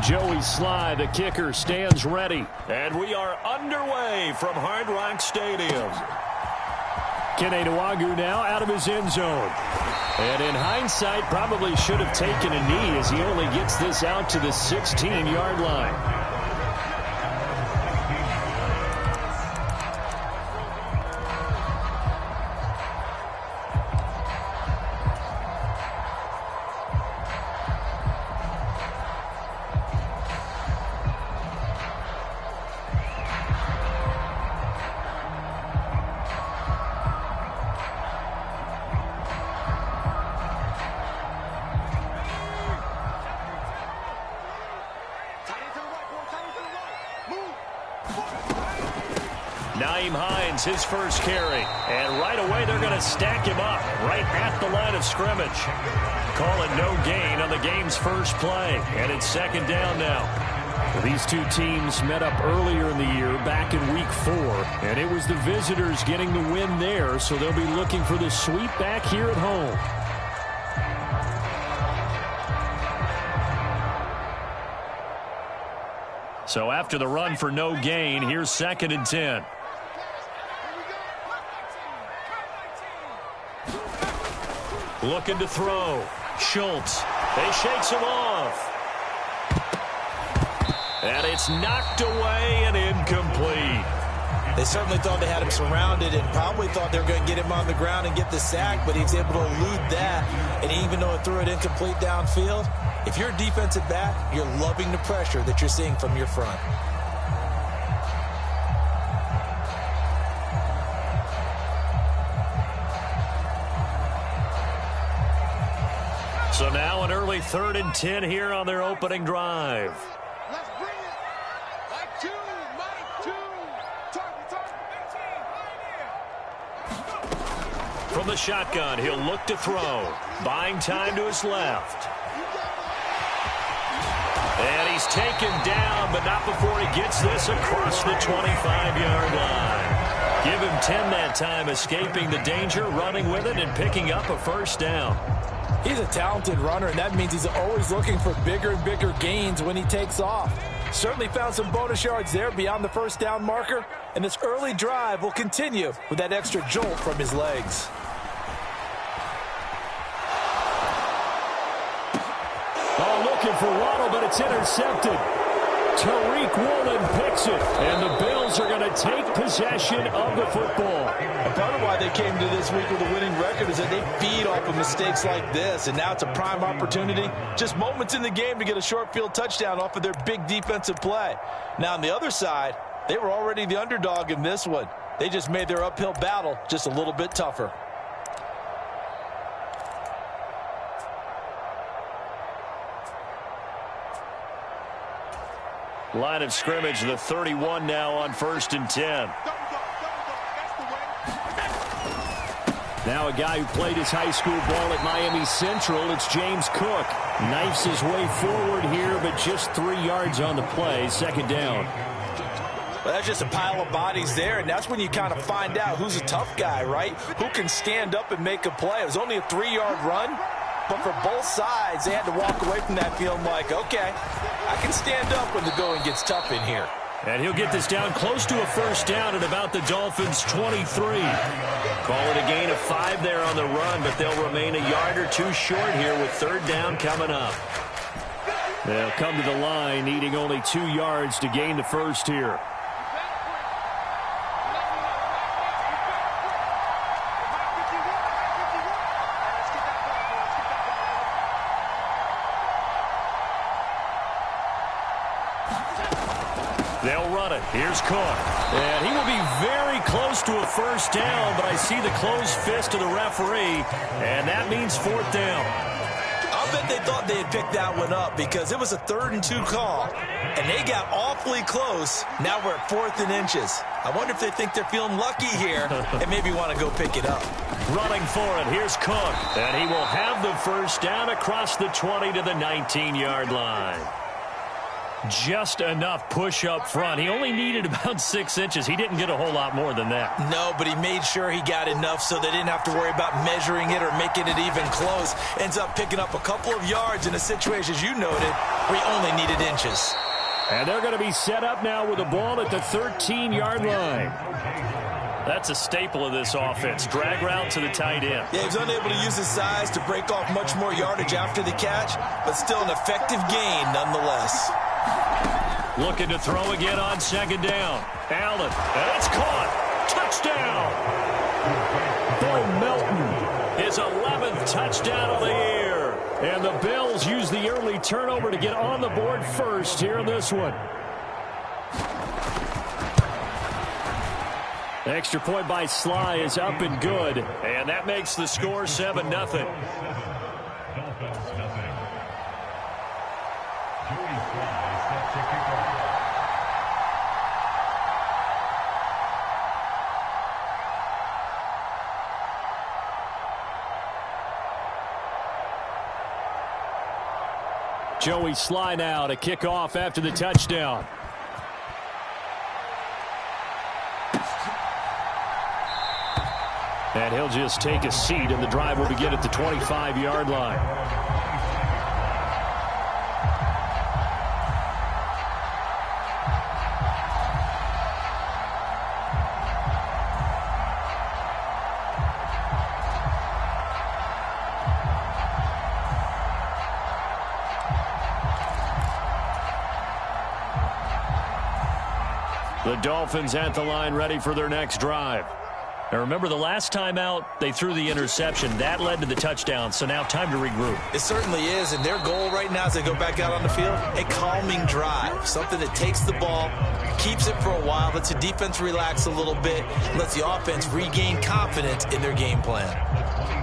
Joey Sly, the kicker, stands ready. And we are underway from Hard Rock Stadium. Kene Nwangwu now out of his end zone. And in hindsight, probably should have taken a knee as he only gets this out to the 16-yard line. Nyheim Hines, his first carry. And right away, they're going to stack him up right at the line of scrimmage. Call it no gain on the game's first play. And it's second down now. Well, these two teams met up earlier in the year, back in week 4. And it was the visitors getting the win there, so they'll be looking for the sweep back here at home. So after the run for no gain, here's 2nd and 10. Looking to throw. Schultz. They shakes him off. And it's knocked away and incomplete. They certainly thought they had him surrounded and probably thought they were going to get him on the ground and get the sack, but he was able to elude that. And even though it threw it incomplete downfield, if you're a defensive back, you're loving the pressure that you're seeing from your front. So now an early 3rd and 10 here on their opening drive. Let's bring it. Mike 2. Target 18. From the shotgun, he'll look to throw. Buying time to his left. And he's taken down, but not before he gets this across the 25-yard line. Give him 10 that time, escaping the danger, running with it, and picking up a first down. He's a talented runner, and that means he's always looking for bigger and bigger gains when he takes off. Certainly found some bonus yards there beyond the first down marker, and this early drive will continue with that extra jolt from his legs. Oh, looking for Waddle, but it's intercepted. Tariq Woolen picks it, and the Bills are going to take possession of the football. And part of why they came to this week with a winning record is that they feed off of mistakes like this, and now it's a prime opportunity. Just moments in the game to get a short field touchdown off of their big defensive play. Now, on the other side, they were already the underdog in this one. They just made their uphill battle just a little bit tougher. Line of scrimmage, the 31 now on 1st and 10. Now a guy who played his high school ball at Miami Central, it's James Cook. Knifes his way forward here, but just 3 yards on the play, 2nd down. Well, that's just a pile of bodies there, and that's when you kind of find out who's a tough guy, right? Who can stand up and make a play. It was only a 3-yard run, but for both sides, they had to walk away from that feeling like, okay, I can stand up when the going gets tough in here. And he'll get this down close to a first down at about the Dolphins' 23. Call it a gain of 5 there on the run, but they'll remain a yard or 2 short here with 3rd down coming up. They'll come to the line, needing only 2 yards to gain the first here. They'll run it. Here's Cook. And he will be very close to a first down, but I see the closed fist of the referee, and that means 4th down. I'll bet they thought they had picked that one up because it was a 3rd and 2 call, and they got awfully close. Now we're at 4th and inches. I wonder if they think they're feeling lucky here and maybe want to go pick it up. Running for it. Here's Cook. And he will have the first down across the 20 to the 19-yard line. Just enough push up front. He only needed about 6 inches. He didn't get a whole lot more than that. No, but he made sure he got enough so they didn't have to worry about measuring it or making it even close. Ends up picking up a couple of yards in a situation, as you noted, where he only needed inches. And they're going to be set up now with the ball at the 13-yard line. That's a staple of this offense. Drag route to the tight end. Yeah, he was unable to use his size to break off much more yardage after the catch, but still an effective gain nonetheless. Looking to throw again on second down. Allen, and it's caught. Touchdown. Boy, Melton, his 11th touchdown of the year. And the Bills use the early turnover to get on the board first here in this one. The extra point by Sly is up and good. And that makes the score 7-0. Joey Sly now to kick off after the touchdown. And he'll just take a seat, and the drive will begin at the 25-yard line. The Dolphins at the line, ready for their next drive. Now remember, the last time out, they threw the interception. That led to the touchdown, so now time to regroup. It certainly is, and their goal right now as they go back out on the field, a calming drive. Something that takes the ball, keeps it for a while, lets the defense relax a little bit, lets the offense regain confidence in their game plan.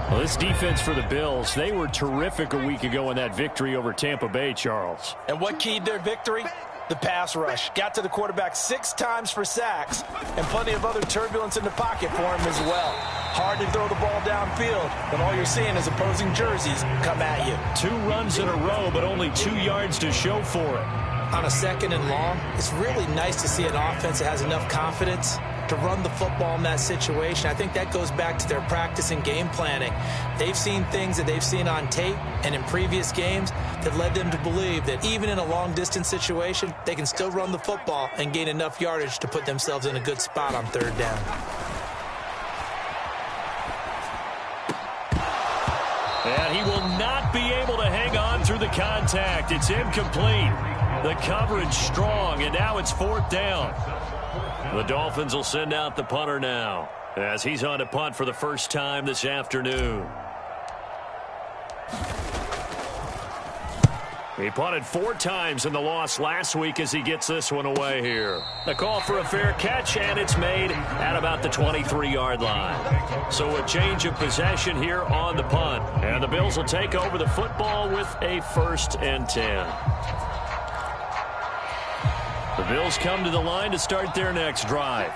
Well, this defense for the Bills, they were terrific a week ago in that victory over Tampa Bay, Charles. And what keyed their victory? The pass rush. Got to the quarterback 6 times for sacks, and plenty of other turbulence in the pocket for him as well. Hard to throw the ball downfield when all you're seeing is opposing jerseys come at you. 2 runs in a row, but only 2 yards to show for it. On a second and long, it's really nice to see an offense that has enough confidence to run the football in that situation. I think that goes back to their practice and game planning. They've seen things that they've seen on tape and in previous games that led them to believe that even in a long-distance situation, they can still run the football and gain enough yardage to put themselves in a good spot on 3rd down. And he will not be able to hang on through the contact. It's incomplete. The coverage strong, and now it's 4th down. The Dolphins will send out the punter now as he's on to punt for the first time this afternoon. He punted 4 times in the loss last week as he gets this one away here. A call for a fair catch, and it's made at about the 23-yard line. So a change of possession here on the punt. And the Bills will take over the football with a 1st and 10. The Bills come to the line to start their next drive.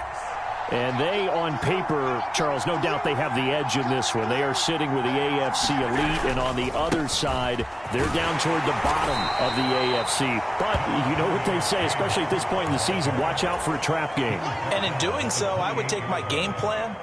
And they, on paper, Charles, no doubt they have the edge in this one. They are sitting with the AFC elite, and on the other side, they're down toward the bottom of the AFC. But you know what they say, especially at this point in the season, watch out for a trap game. And in doing so, I would take my game plan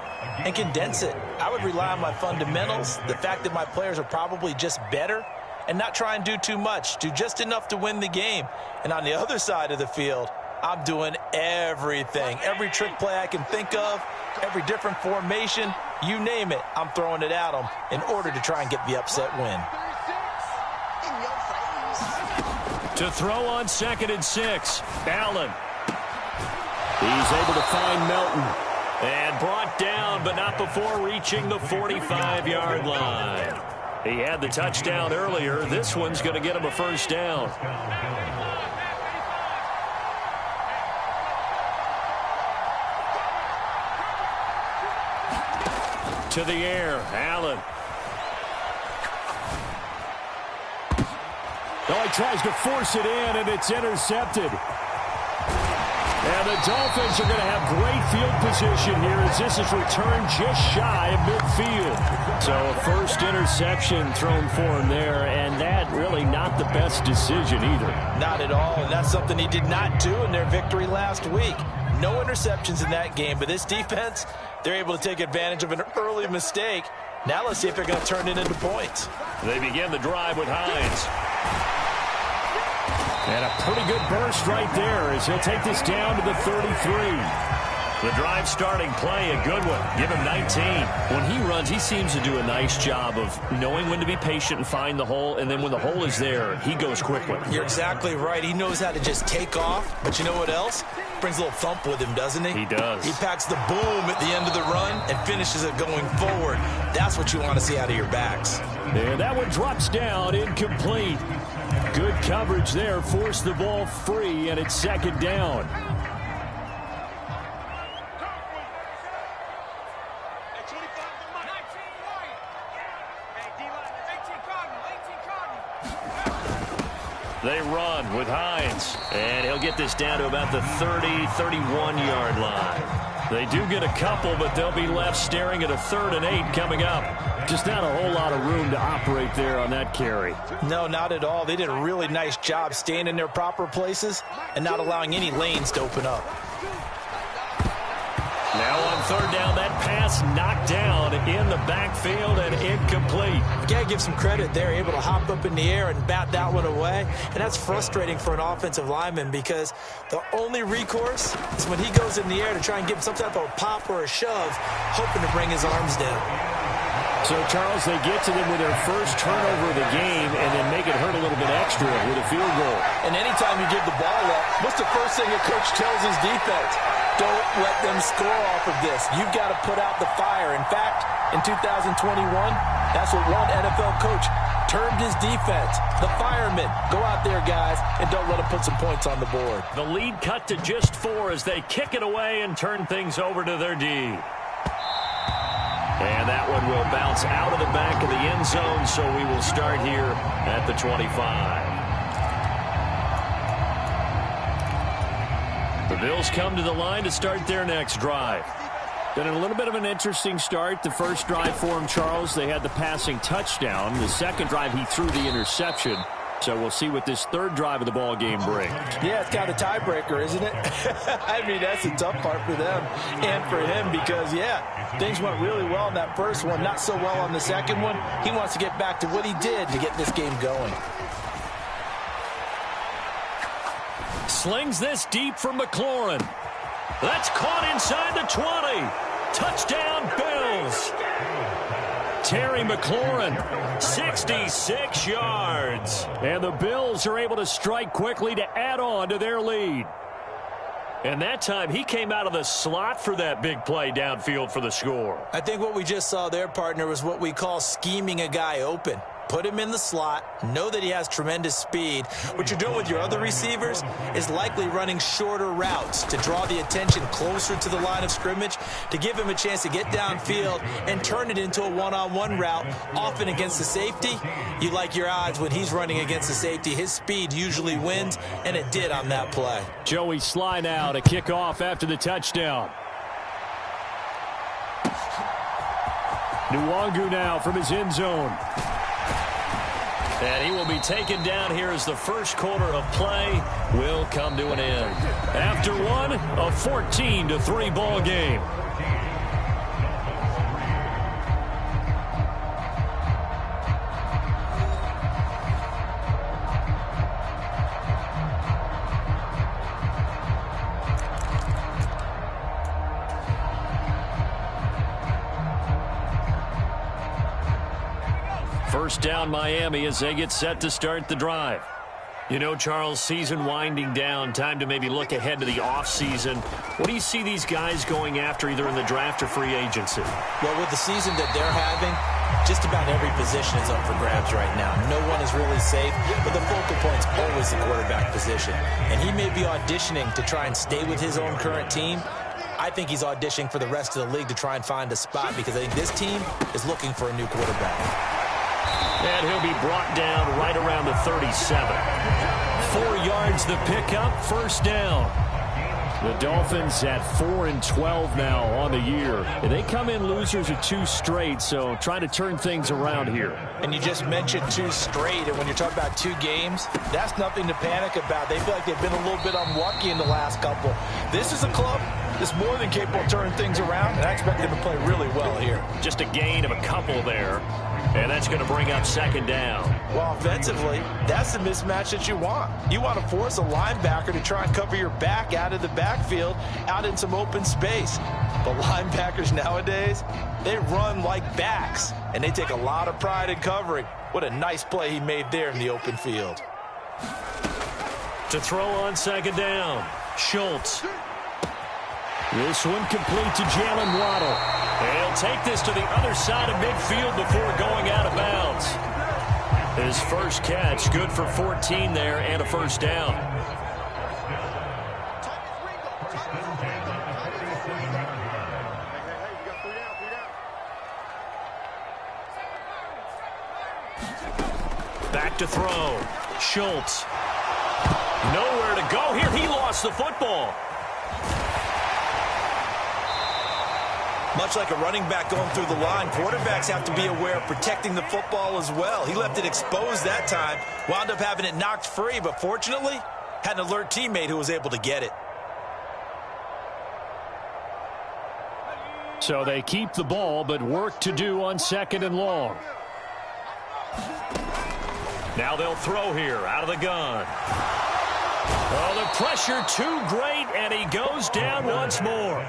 and condense it. I would rely on my fundamentals, the fact that my players are probably just better, and not try and do too much, do just enough to win the game. And on the other side of the field, I'm doing everything. Every trick play I can think of, every different formation, you name it, I'm throwing it at them in order to try and get the upset win. To throw on 2nd and 6, Allen. He's able to find Melton. And brought down, but not before reaching the 45-yard line. He had the touchdown earlier. This one's going to get him a 1st down. To the air, Allen. Oh, he tries to force it in, and it's intercepted. And the Dolphins are going to have great field position here as this is returned just shy of midfield. So a 1st interception thrown for him there, and that really not the best decision either. Not at all, and that's something he did not do in their victory last week. No interceptions in that game, but this defense, they're able to take advantage of an early mistake. Now let's see if they're going to turn it into points. They begin the drive with Hines. And a pretty good burst right there as he'll take this down to the 33. The drive starting play, a good one. Give him 19. When he runs, he seems to do a nice job of knowing when to be patient and find the hole, and then when the hole is there, he goes quickly. You're exactly right. He knows how to just take off, but you know what else? Brings a little thump with him, doesn't he? He does. He packs the boom at the end of the run and finishes it going forward. That's what you want to see out of your backs. And that one drops down, incomplete. Good coverage there, forced the ball free, and it's second down. They run with Hines, and he'll get this down to about the 30, 31-yard line. They do get a couple, but they'll be left staring at a 3rd and 8 coming up. Just not a whole lot of room to operate there on that carry. No, not at all. They did a really nice job staying in their proper places and not allowing any lanes to open up. Now on 3rd down, that pass knocked down in the backfield and incomplete. You gotta give some credit. They're able to hop up in the air and bat that one away, and that's frustrating for an offensive lineman because the only recourse is when he goes in the air to try and give some type of a pop or a shove, hoping to bring his arms down. So, Charles, they get to them with their first turnover of the game and then make it hurt a little bit extra with a field goal. And anytime you give the ball up, what's the first thing a coach tells his defense? Don't let them score off of this. You've got to put out the fire. In fact, in 2021, that's what one NFL coach termed his defense. The firemen. Go out there, guys, and don't let them put some points on the board. The lead cut to just 4 as they kick it away and turn things over to their D. And that one will bounce out of the back of the end zone, so we will start here at the 25. The Bills come to the line to start their next drive. Been a little bit of an interesting start. The first drive for him, Charles, they had the passing touchdown. The second drive, he threw the interception. So we'll see what this third drive of the ball game brings. Yeah, it's kind of a tiebreaker, isn't it? I mean, that's the tough part for them and for him because, yeah, things went really well in that first one, not so well on the second one. He wants to get back to what he did to get this game going. Slings this deep for McLaurin. That's caught inside the 20. Touchdown, Bills. Terry McLaurin, 66 yards. And the Bills are able to strike quickly to add on to their lead. And that time, he came out of the slot for that big play downfield for the score. I think what we just saw there, partner, was what we call scheming a guy open. Put him in the slot, know that he has tremendous speed. What you're doing with your other receivers is likely running shorter routes to draw the attention closer to the line of scrimmage, to give him a chance to get downfield and turn it into a one-on-one route, often against the safety. You like your odds when he's running against the safety. His speed usually wins, and it did on that play. Joey Sly now to kick off after the touchdown. Nwangu now from his end zone. And he will be taken down here as the first quarter of play will come to an end. After one, a 14-3 ball game. First down Miami as they get set to start the drive. You know, Charles, season winding down, time to maybe look ahead to the offseason. What do you see these guys going after either in the draft or free agency? Well, with the season that they're having, just about every position is up for grabs right now. No one is really safe, but the focal point's always the quarterback position. And he may be auditioning to try and stay with his own current team. I think he's auditioning for the rest of the league to try and find a spot because I think this team is looking for a new quarterback. And he'll be brought down right around the 37. 4 yards the pickup, first down. The Dolphins at 4-12 now on the year. And they come in losers of 2 straight, so trying to turn things around here. And you just mentioned 2 straight, and when you're talking about 2 games, that's nothing to panic about. They feel like they've been a little bit unlucky in the last couple. This is a club that's more than capable of turning things around, and I expect them to play really well here. Just a gain of a couple there, and that's going to bring up 2nd down. Well, offensively, that's the mismatch that you want. You want to force a linebacker to try and cover your back out of the backfield, out in some open space. But linebackers nowadays, they run like backs, and they take a lot of pride in covering. What a nice play he made there in the open field. To throw on 2nd down, Schultz. This one complete to Jalen Waddle. He'll take this to the other side of midfield before going out of bounds. His first catch, good for 14 there and a 1st down. Back to throw. Schultz. Nowhere to go here. He lost the football. Much like a running back going through the line, quarterbacks have to be aware of protecting the football as well. He left it exposed that time, wound up having it knocked free, but fortunately, had an alert teammate who was able to get it. So they keep the ball, but work to do on 2nd and long. Now they'll throw here out of the gun. Oh, the pressure too great, and he goes down once more.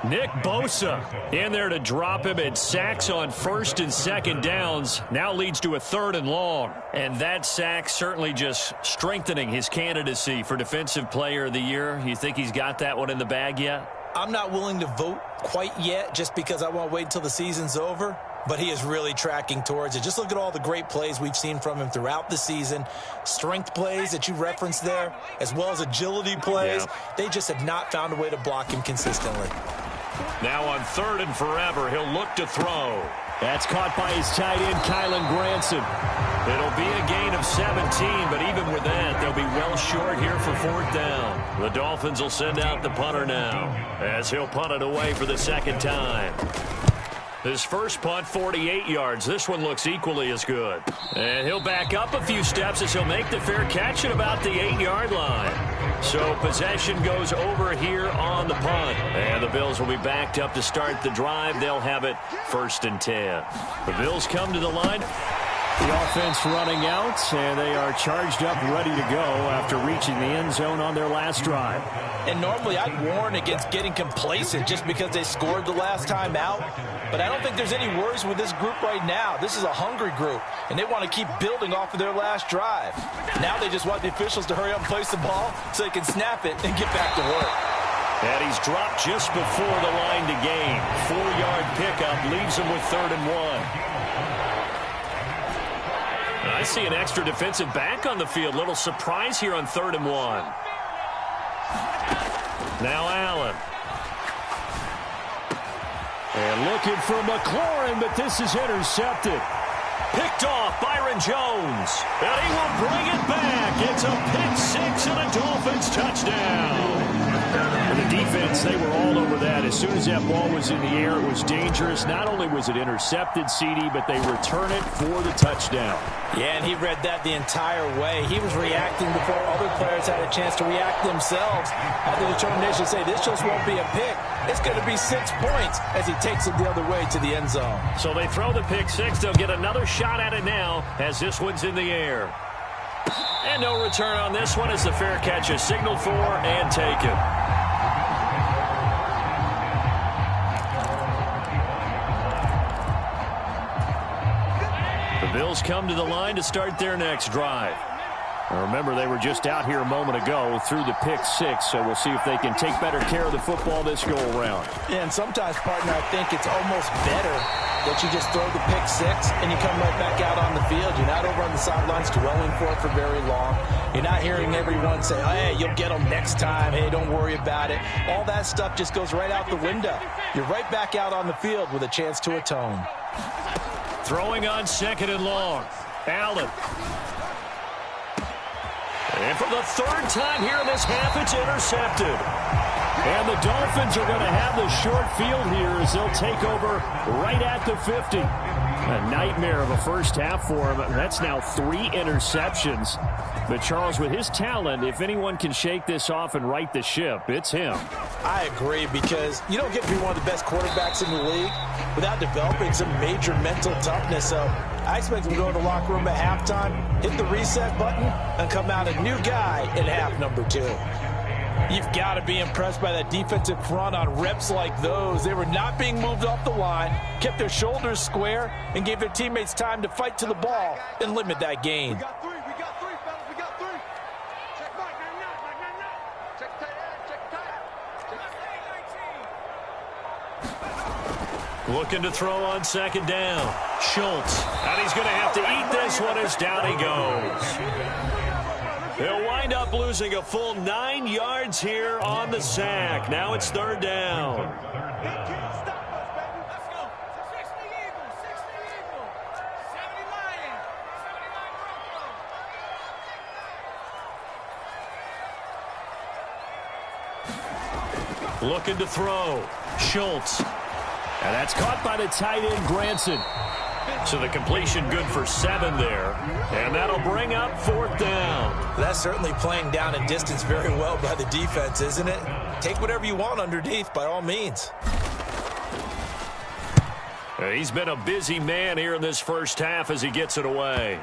Nick Bosa in there to drop him, and sacks on 1st and 2nd downs now leads to a 3rd and long. And that sack certainly just strengthening his candidacy for Defensive Player of the Year. You think he's got that one in the bag yet? I'm not willing to vote quite yet just because I want to wait until the season's over. But he is really tracking towards it. Just look at all the great plays we've seen from him throughout the season. Strength plays that you referenced there, as well as agility plays. Yeah. They just have not found a way to block him consistently. Now on 3rd and forever, he'll look to throw. That's caught by his tight end, Kylen Granson. It'll be a gain of 17, but even with that, they'll be well short here for 4th down. The Dolphins will send out the punter now, as he'll punt it away for the 2nd time. His first punt, 48 yards. This one looks equally as good. And he'll back up a few steps as he'll make the fair catch at about the 8-yard line. So possession goes over here on the punt. And the Bills will be backed up to start the drive. They'll have it 1st and 10. The Bills come to the line. The offense running out, and they are charged up, ready to go after reaching the end zone on their last drive. And normally I'd warn against getting complacent just because they scored the last time out. But I don't think there's any worries with this group right now. This is a hungry group, and they want to keep building off of their last drive. Now they just want the officials to hurry up and place the ball so they can snap it and get back to work. And he's dropped just before the line to gain. 4-yard pickup leaves him with 3rd and 1. I see an extra defensive back on the field. Little surprise here on 3rd and 1. Now Allen. And looking for McLaurin, but this is intercepted. Picked off Byron Jones. And he will bring it back. It's a pick 6 and a Dolphins touchdown. And the defense, they were all over that. As soon as that ball was in the air, it was dangerous. Not only was it intercepted, CD, but they return it for the touchdown. Yeah, and he read that the entire way. He was reacting before other players had a chance to react themselves. Had the determination to say, this just won't be a pick. It's going to be 6 points as he takes it the other way to the end zone. So they throw the pick 6. They'll get another shot at it now as this one's in the air. And no return on this one as the fair catch is signaled for and taken. The Bills come to the line to start their next drive. Now remember, they were just out here a moment ago through the pick 6, so we'll see if they can take better care of the football this go-around. Yeah, and sometimes, partner, I think it's almost better that you just throw the pick 6 and you come right back out on the field. You're not over on the sidelines dwelling for it for very long. You're not hearing everyone say, hey, you'll get them next time. Hey, don't worry about it. All that stuff just goes right out the window. You're right back out on the field with a chance to atone. Throwing on 2nd and long. Allen. And for the third time here in this half, it's intercepted. And the Dolphins are going to have the short field here as they'll take over right at the 50. A nightmare of a first half for him. That's now 3 interceptions. But, Charles, with his talent, if anyone can shake this off and right the ship, it's him. I agree, because you don't get to be one of the best quarterbacks in the league without developing some major mental toughness. So I expect him to go to the locker room at halftime, hit the reset button, and come out a new guy in half number 2. You've got to be impressed by that defensive front on reps like those. They were not being moved off the line, kept their shoulders square, and gave their teammates time to fight to the ball and limit that gain. We got 3, fellas, we got 3. Check back, knock. Check tight end, check tight. Looking to throw on second down. Schultz. And he's going to have to eat this one as down he goes. He'll wind up losing a full 9 yards here on the sack. Now it's third down. He can't stop us, baby. Let's go. 60 Eagles, 60 Eagles. 70 Lions, 79 Broncos. Looking to throw. Schultz. And that's caught by the tight end, Granson. So the completion good for 7 there. And that'll bring up 4th down. That's certainly playing down and distance very well by the defense, isn't it? Take whatever you want underneath, by all means. He's been a busy man here in this first half as he gets it away.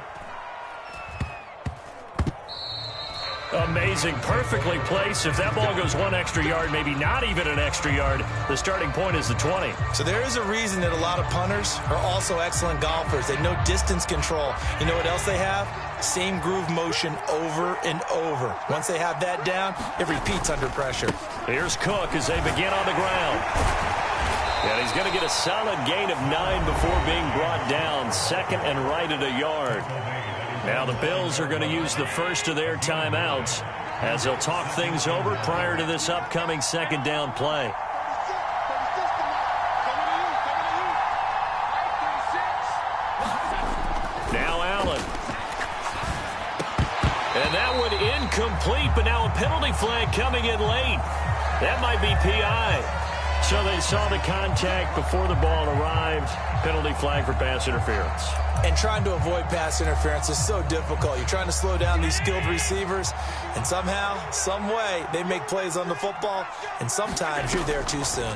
Amazing, perfectly placed. If that ball goes 1 extra yard, maybe not even an extra yard, the starting point is the 20. So there is a reason that a lot of punters are also excellent golfers. They know distance control. You know what else they have? Same groove motion over and over. Once they have that down, it repeats under pressure. Here's Cook as they begin on the ground. And he's going to get a solid gain of 9 before being brought down. 2nd and right at a yard. Now the Bills are going to use the first of their timeouts as they'll talk things over prior to this upcoming second down play. Now Allen. And that one incomplete, but now a penalty flag coming in late. That might be PI. So they saw the contact before the ball arrived. Penalty flag for pass interference. And trying to avoid pass interference is so difficult. You're trying to slow down these skilled receivers, and somehow, some way, they make plays on the football, and sometimes you're there too soon.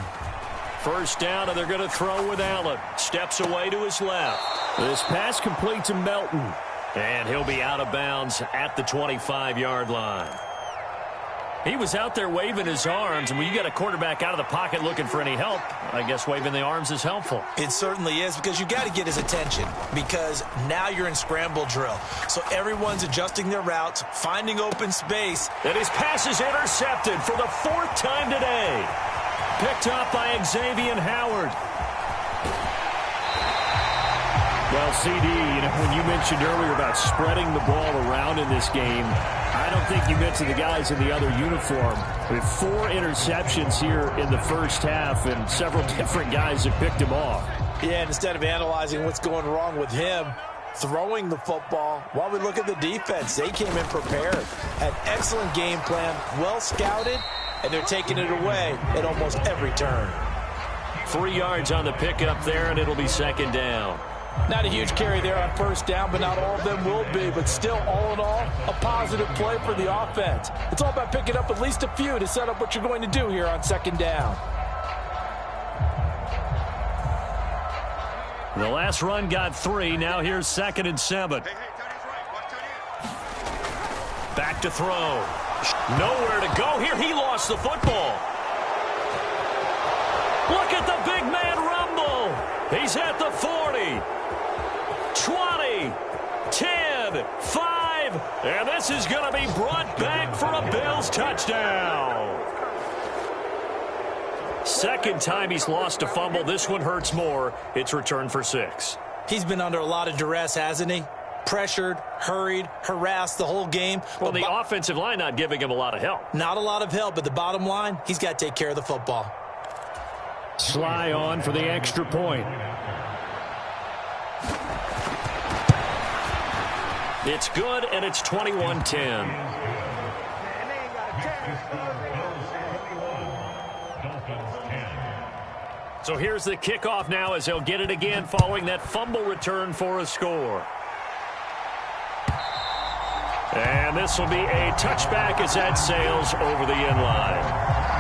First down, and they're going to throw with Allen. Steps away to his left. This pass complete to Melton. And he'll be out of bounds at the 25-yard line. He was out there waving his arms, and when you get a quarterback out of the pocket looking for any help, I guess waving the arms is helpful. It certainly is, because you got to get his attention, because now you're in scramble drill. So everyone's adjusting their routes, finding open space. And his pass is intercepted for the 4th time today. Picked up by Xavier Howard. Well, CD, when you mentioned earlier about spreading the ball around in this game, I don't think you mentioned the guys in the other uniform. With 4 interceptions here in the first half, and several different guys have picked him off. Yeah, and instead of analyzing what's going wrong with him, throwing the football, while we look at the defense, they came in prepared. Had excellent game plan, well scouted, and they're taking it away at almost every turn. 3 yards on the pickup there, and it'll be second down. Not a huge carry there on first down, but not all of them will be. But still, all in all, a positive play for the offense. It's all about picking up at least a few to set up what you're going to do here on second down. The last run got 3. Now here's 2nd and 7. Back to throw. Nowhere to go here. He lost the football. Look at the big man rumble. He's at the 40. 20, 10, 5, and this is going to be brought back for a Bills touchdown. Second time he's lost a fumble. This one hurts more. It's returned for 6. He's been under a lot of duress, hasn't he? Pressured, hurried, harassed the whole game. Well, the offensive line not giving him a lot of help. Not a lot of help, but the bottom line, he's got to take care of the football. Sly on for the extra point. It's good, and it's 21-10. So here's the kickoff now as they'll get it again following that fumble return for a score. And this will be a touchback as that sails over the end line.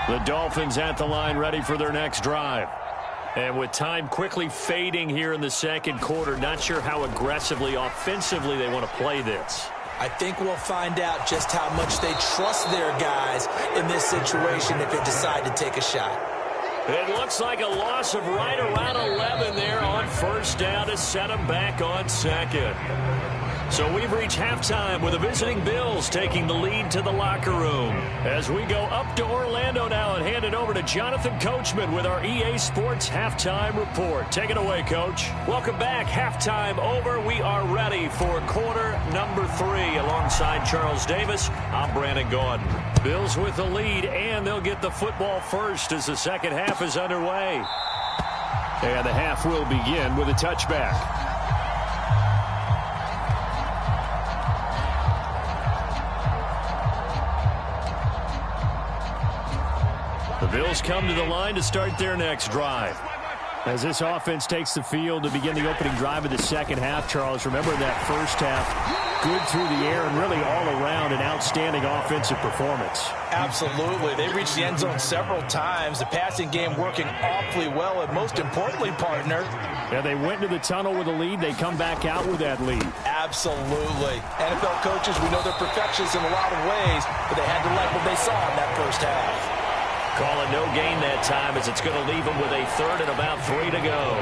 The Dolphins at the line ready for their next drive. And with time quickly fading here in the second quarter, not sure how aggressively, offensively they want to play this. I think we'll find out just how much they trust their guys in this situation if they decide to take a shot. It looks like a loss of right around 11 there on first down to set them back on second. So we've reached halftime with the visiting Bills taking the lead to the locker room. As we go up to Orlando now and hand it over to Jonathan Coachman with our EA Sports Halftime Report. Take it away, Coach. Welcome back. Halftime over. We are ready for quarter number 3. Alongside Charles Davis, I'm Brandon Gaudin. Bills with the lead, and they'll get the football first as the second half is underway. And the half will begin with a touchback. The Bills come to the line to start their next drive. As this offense takes the field to begin the opening drive of the second half, Charles, remember that first half, good through the air and really all around an outstanding offensive performance. Absolutely. They reached the end zone several times. The passing game working awfully well, and most importantly, partner. Yeah, they went into the tunnel with a lead. They come back out with that lead. Absolutely. NFL coaches, we know they're perfectionists in a lot of ways, but they had to like what they saw in that first half. Calling no gain that time as it's going to leave them with a third and about 3 to go.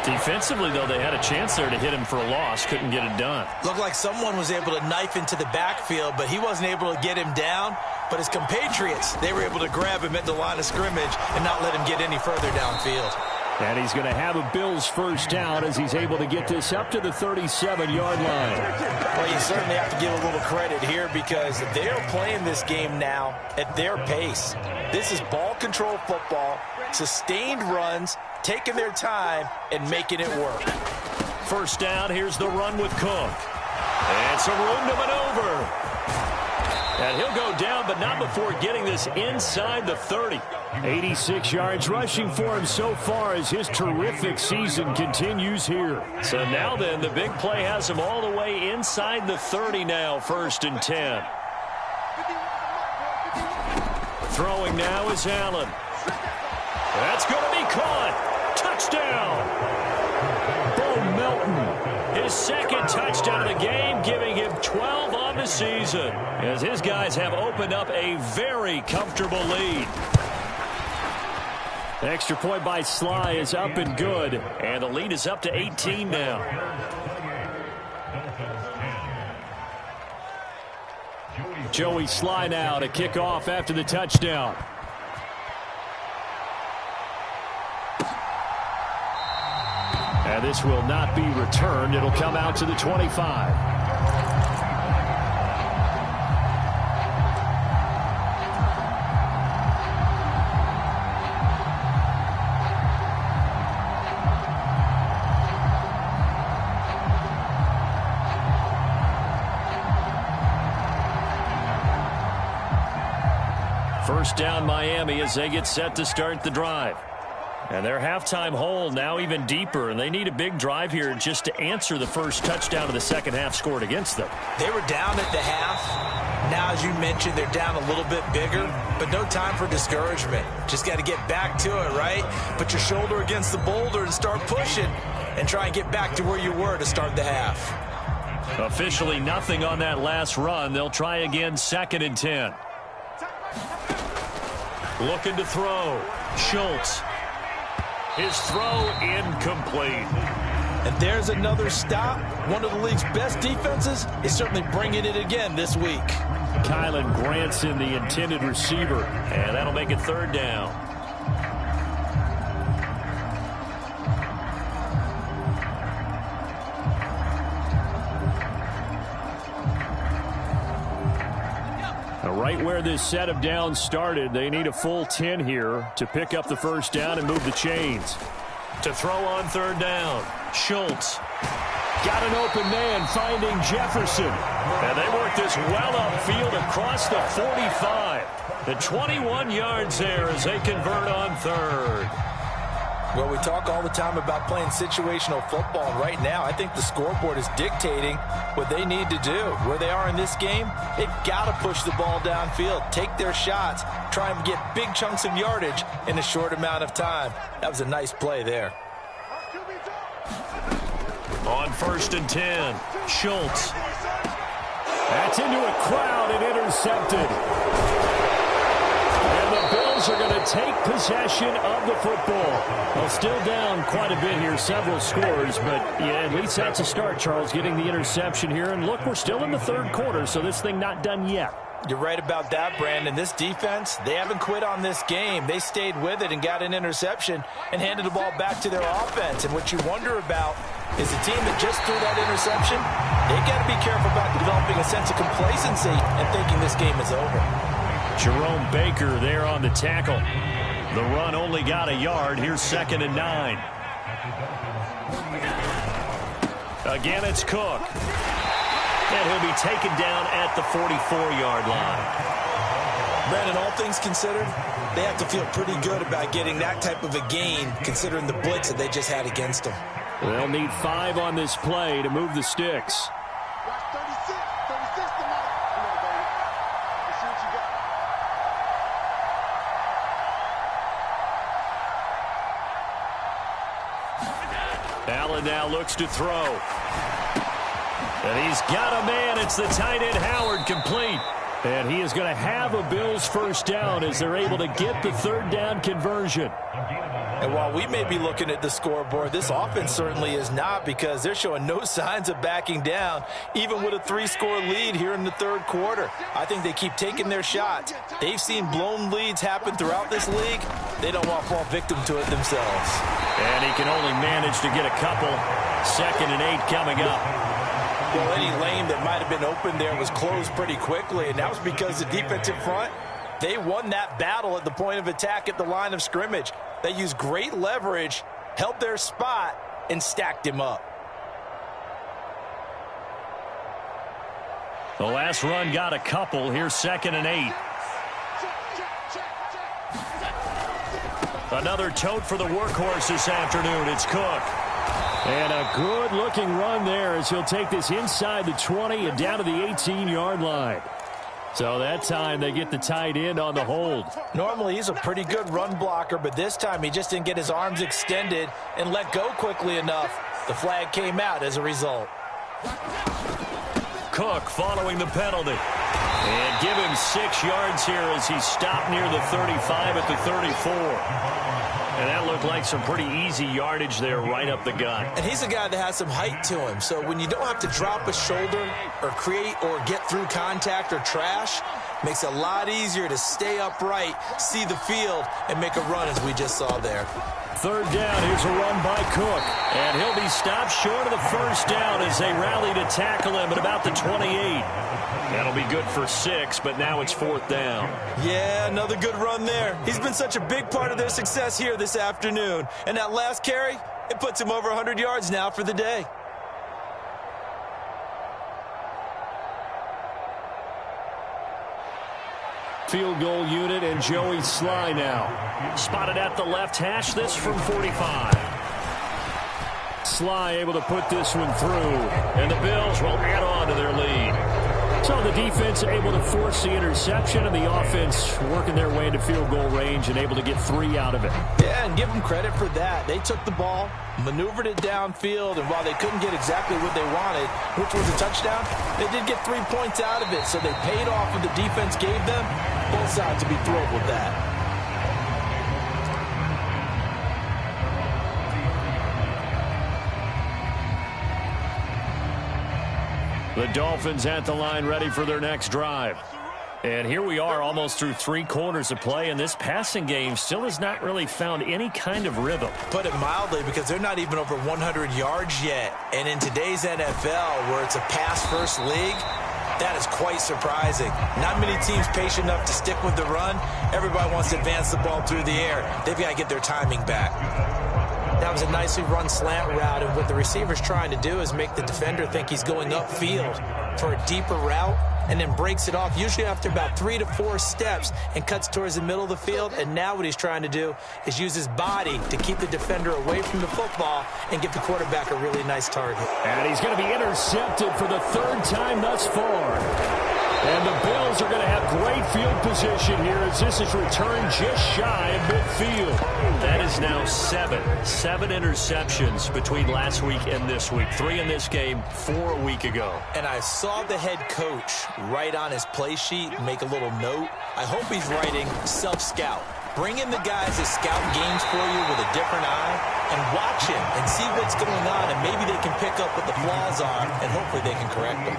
Defensively, though, they had a chance there to hit him for a loss. Couldn't get it done. Looked like someone was able to knife into the backfield, but he wasn't able to get him down. But his compatriots, they were able to grab him at the line of scrimmage and not let him get any further downfield. And he's going to have a Bills first down as he's able to get this up to the 37-yard line. Well, you certainly have to give a little credit here because they're playing this game now at their pace. This is ball control football, sustained runs, taking their time, and making it work. First down, here's the run with Cook. And some room to maneuver. And he'll go down, but not before getting this inside the 30. 86 yards rushing for him so far as his terrific season continues here. So now then, the big play has him all the way inside the 30 now, 1st and 10. Throwing now is Allen. That's going to be caught. Touchdown. Bo Melton, his second touchdown of the game, giving him 12 on the season, as his guys have opened up a very comfortable lead. The extra point by Sly is up and good, and the lead is up to 18 now. Joey Sly now to kick off after the touchdown. And this will not be returned. It'll come out to the 25. First down Miami as they get set to start the drive. And their halftime hole now even deeper, and they need a big drive here just to answer the first touchdown of the second half scored against them. They were down at the half. Now, as you mentioned, they're down a little bit bigger, but no time for discouragement. Just got to get back to it, right? Put your shoulder against the boulder and start pushing and try and get back to where you were to start the half. Officially nothing on that last run. They'll try again, 2nd and 10. Looking to throw. Schultz. His throw incomplete. And there's another stop. One of the league's best defenses is certainly bringing it again this week. Kylan Granson, the intended receiver. And that'll make it 3rd down. right where this set of downs started. They need a full 10 here to pick up the first down and move the chains. To throw on third down, Schultz. Got an open man finding Jefferson. And they work this well upfield across the 45. The 21 yards there as they convert on third. Well, we talk all the time about playing situational football, and right now I think the scoreboard is dictating what they need to do. Where they are in this game, they've got to push the ball downfield, take their shots, try and get big chunks of yardage in a short amount of time. That was a nice play there. On 1st and 10, Schultz. That's into a crowd and intercepted. And the Bills are going to take possession of the football. Well, still down quite a bit here, several scores, but yeah, at least that's a start, Charles, getting the interception here. And look, we're still in the third quarter, so this thing not done yet. You're right about that, Brandon. This defense, they haven't quit on this game. They stayed with it and got an interception and handed the ball back to their offense. And what you wonder about is the team that just threw that interception, they got to be careful about developing a sense of complacency and thinking this game is over. Jerome Baker there on the tackle. The run only got a yard. Here's 2nd and 9. Again, it's Cook. And he'll be taken down at the 44-yard line. Brandon, all things considered, they have to feel pretty good about getting that type of a gain considering the blitz that they just had against them. They'll need 5 on this play to move the sticks. Allen now looks to throw. And he's got a man. It's the tight end Howard, complete. And he is going to have a Bills first down as they're able to get the third down conversion. And while we may be looking at the scoreboard, this offense certainly is not, because they're showing no signs of backing down, even with a 3-score lead here in the third quarter. I think they keep taking their shots. They've seen blown leads happen throughout this league. They don't want to fall victim to it themselves. And he can only manage to get a couple. 2nd and 8 coming up. Well, any lane that might have been open there was closed pretty quickly, and that was because the defensive front, they won that battle at the point of attack at the line of scrimmage. They used great leverage, held their spot, and stacked him up. The last run got a couple. Here's 2nd and 8. Another tote for the workhorse this afternoon. It's Cook. And a good-looking run there as he'll take this inside the 20 and down to the 18-yard line. So that time they get the tight end on the hold. Normally he's a pretty good run blocker, but this time he just didn't get his arms extended and let go quickly enough. The flag came out as a result. Cook following the penalty. And give him 6 yards here as he stopped near the 35 at the 34. And that looked like some pretty easy yardage there right up the gut. And he's a guy that has some height to him. So when you don't have to drop a shoulder or create or get through contact or trash, makes it a lot easier to stay upright, see the field, and make a run as we just saw there. Third down, here's a run by Cook. And he'll be stopped short of the first down as they rally to tackle him at about the 28. That'll be good for 6, but now it's 4th down. Yeah, another good run there. He's been such a big part of their success here this afternoon. And that last carry, it puts him over 100 yards now for the day. Field goal unit and Joey Sly now. Spotted at the left hash, this from 45. Sly able to put this one through. And the Bills will add on to their lead. So the defense able to force the interception, and the offense working their way into field goal range and able to get 3 out of it. Yeah, and give them credit for that. They took the ball, maneuvered it downfield, and while they couldn't get exactly what they wanted, which was a touchdown, they did get 3 points out of it. So they paid off what the defense gave them. Both sides to be thrilled with that. The Dolphins at the line ready for their next drive. And here we are almost through 3 quarters of play, and this passing game still has not really found any kind of rhythm. Put it mildly, because they're not even over 100 yards yet. And in today's NFL, where it's a pass-first league, That is quite surprising. Not many teams patient enough to stick with the run. Everybody wants to advance the ball through the air. They've got to get their timing back. That was a nicely run slant route, and what the receiver's trying to do is make the defender think he's going upfield for a deeper route, and then breaks it off, usually after about 3 to 4 steps, and cuts towards the middle of the field. And now what he's trying to do is use his body to keep the defender away from the football and give the quarterback a really nice target. And he's going to be intercepted for the 3rd time thus far. And the Bills are going to have great field position here as this is returned just shy of midfield. That is now 7 interceptions between last week and this week. 3 in this game, 4 a week ago. And I saw the head coach write on his play sheet, make a little note. I hope he's writing self-scout. Bring in the guys that scout games for you with a different eye and watch him and see what's going on, and maybe they can pick up what the flaws are, and hopefully they can correct them.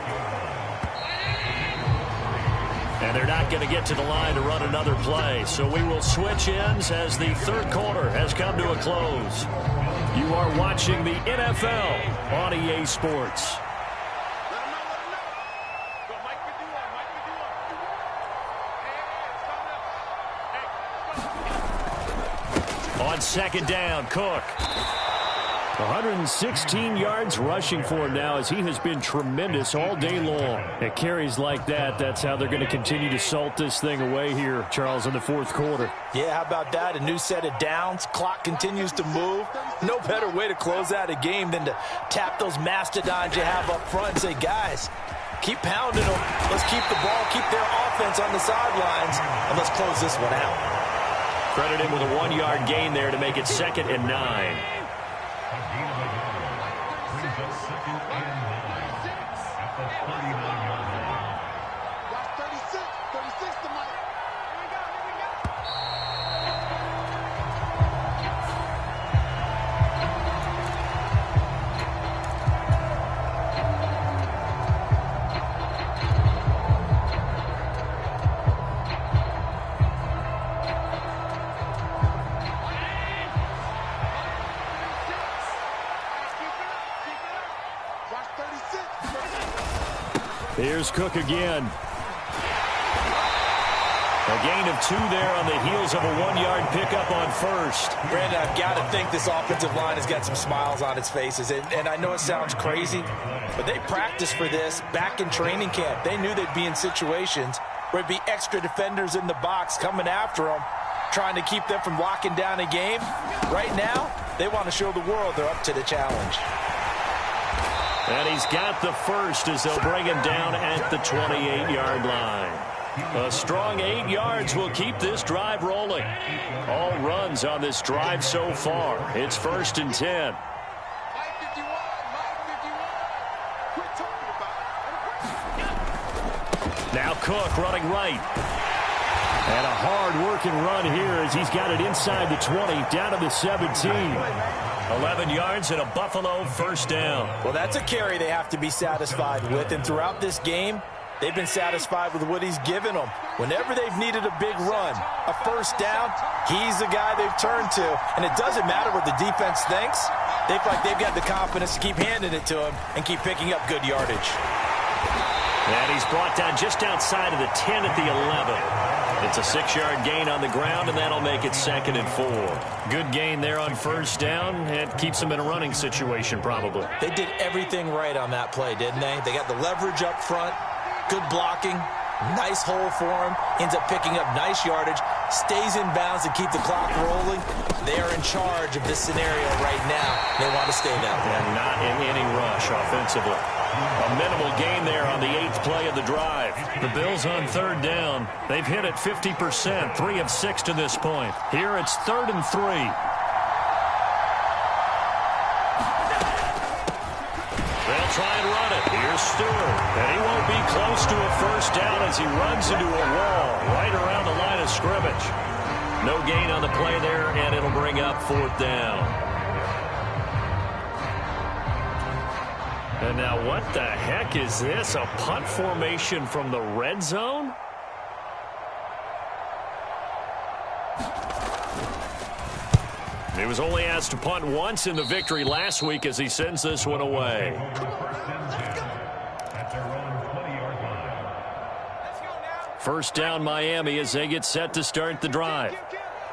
And they're not going to get to the line to run another play. So we will switch ends as the 3rd quarter has come to a close. You are watching the NFL on EA Sports. On 2nd down, Cook. 116 yards rushing for him now as he has been tremendous all day long. At carries like that, that's how they're going to continue to salt this thing away here, Charles, in the 4th quarter. Yeah, how about that? A new set of downs. Clock continues to move. No better way to close out a game than to tap those mastodons you have up front and say, guys, keep pounding them. Let's keep the ball, keep their offense on the sidelines, and let's close this one out. Credit him with a 1-yard gain there to make it 2nd and 9. Here's Cook again. A gain of 2 there on the heels of a 1-yard pickup on 1st. Brandon, I've got to think this offensive line has got some smiles on its faces. And I know it sounds crazy, but they practiced for this back in training camp. They knew they'd be in situations where it'd be extra defenders in the box coming after them, trying to keep them from locking down a game. Right now, they want to show the world they're up to the challenge. And he's got the first as they'll bring him down at the 28-yard line. A strong 8 yards will keep this drive rolling. All runs on this drive so far. It's 1st and 10. Now Cook running right. And a hard-working run here as he's got it inside the 20, down to the 17. 11 yards and a Buffalo 1st down. Well, that's a carry they have to be satisfied with. And throughout this game, they've been satisfied with what he's given them. Whenever they've needed a big run, a 1st down, he's the guy they've turned to. And it doesn't matter what the defense thinks. They feel like they've got the confidence to keep handing it to him and keep picking up good yardage. And he's brought down just outside of the 10 at the 11. It's a 6-yard gain on the ground, and that'll make it 2nd and 4. Good gain there on 1st down. It keeps them in a running situation, probably. They did everything right on that play, didn't they? They got the leverage up front, good blocking, nice hole for him, ends up picking up nice yardage, stays in bounds to keep the clock rolling. They are in charge of this scenario right now. They want to stay that way. And not in any rush offensively. A minimal gain there on the 8th play of the drive. The Bills on 3rd down. They've hit it 50%, 3 of 6 to this point. Here it's 3rd and 3. They'll try and run it. Here's Stewart. And he won't be close to a 1st down as he runs into a wall right around the line of scrimmage. No gain on the play there, and it'll bring up 4th down. And now what the heck is this? A punt formation from the red zone? He was only asked to punt once in the victory last week as he sends this one away. First down Miami as they get set to start the drive.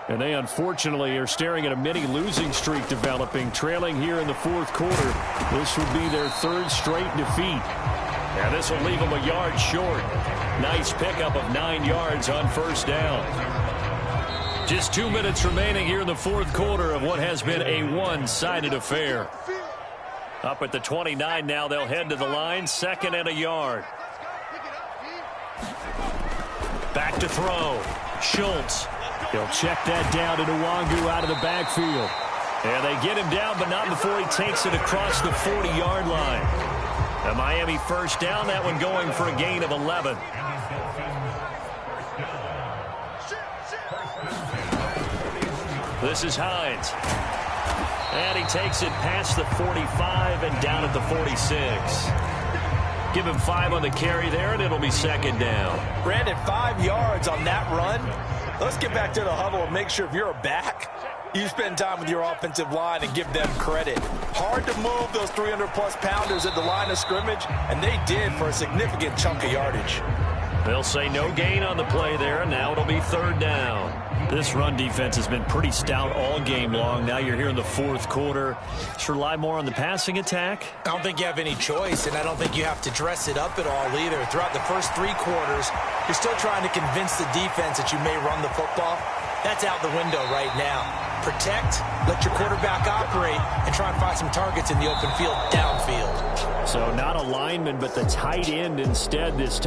And they unfortunately are staring at a mini losing streak developing, trailing here in the fourth quarter. This would be their third straight defeat. And this will leave them a yard short. Nice pickup of 9 yards on first down. Just 2 minutes remaining here in the fourth quarter of what has been a one-sided affair. Up at the 29 now, they'll head to the line, 2nd and a yard. Back to throw. Schultz. He'll check that down to Nwangu out of the backfield. And they get him down, but not before he takes it across the 40-yard line. A Miami first down, that one going for a gain of 11. This is Hines. And he takes it past the 45 and down at the 46. Give him 5 on the carry there, and it'll be 2nd down. Brandon, 5 yards on that run. Let's get back to the huddle and make sure if you're a back, you spend time with your offensive line and give them credit. Hard to move those 300-plus pounders at the line of scrimmage, and they did for a significant chunk of yardage. They'll say no gain on the play there, and now it'll be 3rd down. This run defense has been pretty stout all game long. Now you're here in the fourth quarter. Should rely more on the passing attack? I don't think you have any choice, and I don't think you have to dress it up at all either. Throughout the first 3 quarters, you're still trying to convince the defense that you may run the football. That's out the window right now. Protect, let your quarterback operate, and try and find some targets in the open field downfield. So not a lineman, but the tight end instead this time.